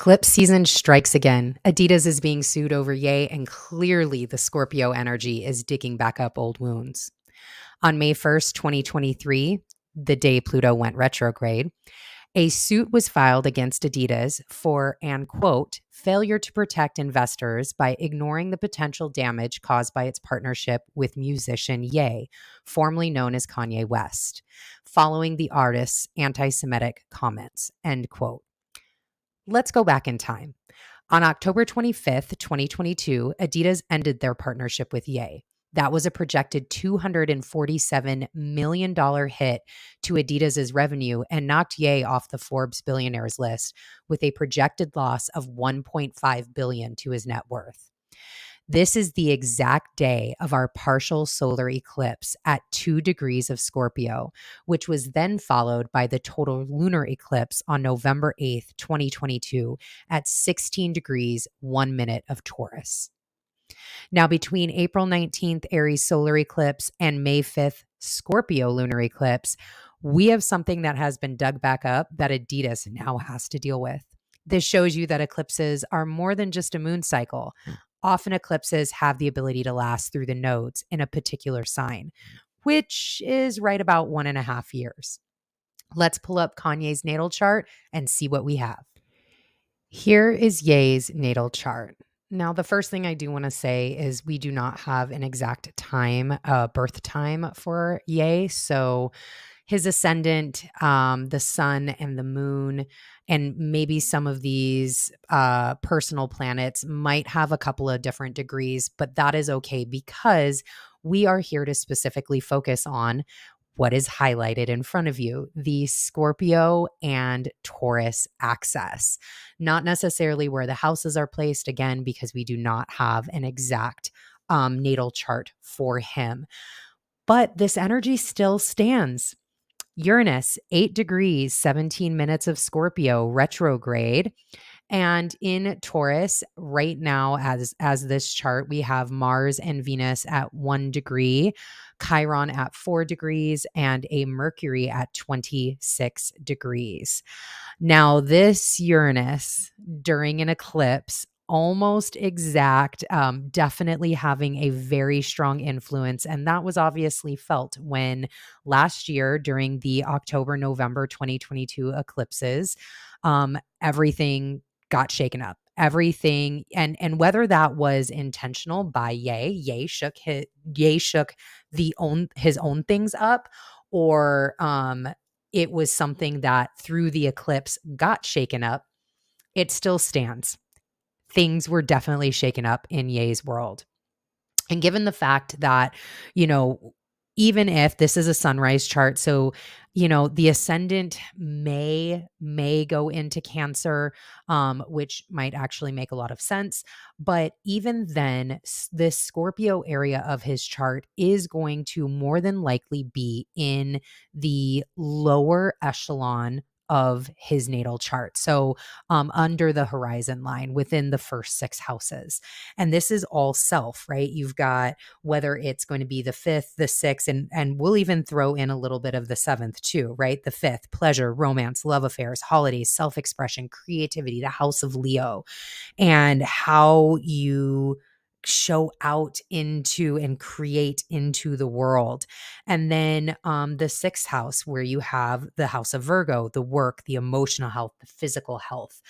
Eclipse season strikes again. Adidas is being sued over Ye, and clearly the Scorpio energy is digging back up old wounds. On May 1st, 2023, the day Pluto went retrograde, a suit was filed against Adidas for, and quote, failure to protect investors by ignoring the potential damage caused by its partnership with musician Ye, formerly known as Kanye West, following the artist's anti Semitic comments, end quote. Let's go back in time. On October 25th, 2022, Adidas ended their partnership with Ye. That was a projected $247 million hit to Adidas's revenue and knocked Ye off the Forbes billionaires list with a projected loss of $1.5 billion to his net worth. This is the exact day of our partial solar eclipse at 2 degrees of Scorpio, which was then followed by the total lunar eclipse on November 8th, 2022 at 16 degrees, 1 minute of Taurus. Now, between April 19th Aries solar eclipse and May 5th Scorpio lunar eclipse, we have something that has been dug back up that Adidas now has to deal with. This shows you that eclipses are more than just a moon cycle. Often eclipses have the ability to last through the nodes in a particular sign, which is right about 1.5 years. Let's pull up Kanye's natal chart and see what we have. Here is Ye's natal chart. Now, the first thing I do want to say is we do not have an exact time, birth time for Ye. So his ascendant, the sun and the moon, and maybe some of these personal planets might have a couple of different degrees, but that is okay because we are here to specifically focus on what is highlighted in front of you, the Scorpio and Taurus axis, not necessarily where the houses are placed, again, because we do not have an exact natal chart for him. But this energy still stands. Uranus, 8 degrees, 17 minutes of Scorpio retrograde. And in Taurus right now, as this chart, we have Mars and Venus at 1 degree, Chiron at 4 degrees, and a Mercury at 26 degrees. Now, this Uranus during an eclipse, almost exact, definitely having a very strong influence. And that was obviously felt when last year during the October-November 2022 eclipses, everything got shaken up. Everything, and whether that was intentional by Ye shook his own things up, or it was something that through the eclipse got shaken up, it still stands. Things were definitely shaken up in Ye's world. And given the fact that, even if this is a sunrise chart, so, the ascendant may go into Cancer, which might actually make a lot of sense. But even then, this Scorpio area of his chart is going to more than likely be in the lower echelon of his natal chart. So under the horizon line within the first 6 houses. And this is all self, right? You've got whether it's going to be the 5th, the 6th, and we'll even throw in a little bit of the 7th too, right? The 5th, pleasure, romance, love affairs, holidays, self-expression, creativity, the house of Leo, and how you show out into and create into the world. And then the 6th house, where you have the house of Virgo, the work, the emotional health, the physical health.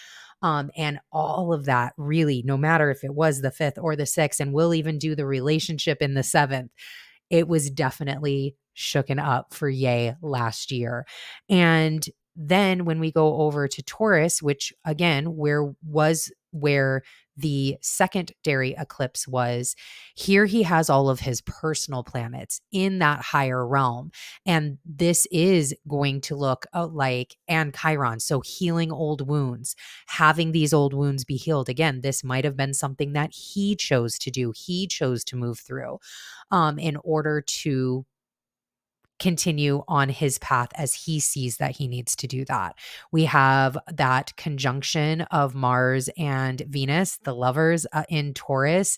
And all of that really, no matter if it was the 5th or the 6th, and we'll even do the relationship in the 7th, it was definitely shooken up for Ye last year. And then when we go over to Taurus, which again, where the secondary eclipse was, here he has all of his personal planets in that higher realm. And this is going to look like, and Chiron, so healing old wounds, having these old wounds be healed. Again, this might have been something that he chose to do. He chose to move through in order to continue on his path as he sees that he needs to do that. We have that conjunction of Mars and Venus, the lovers in Taurus.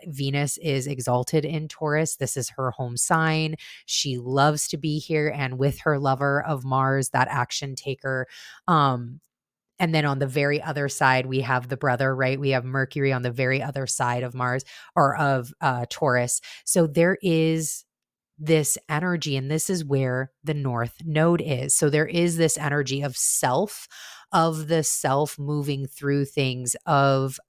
Venus is exalted in Taurus. This is her home sign. She loves to be here, and with her lover of Mars, that action taker, And then on the very other side, we have the brother, right? We have Mercury on the very other side of Mars or of Taurus. So there is this energy, and this is where the North Node is. So there is this energy of self, of the self moving through things, of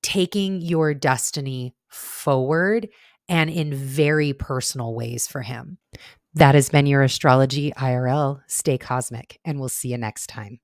taking your destiny forward and in very personal ways for him. That has been your Astrology IRL. Stay cosmic, and we'll see you next time.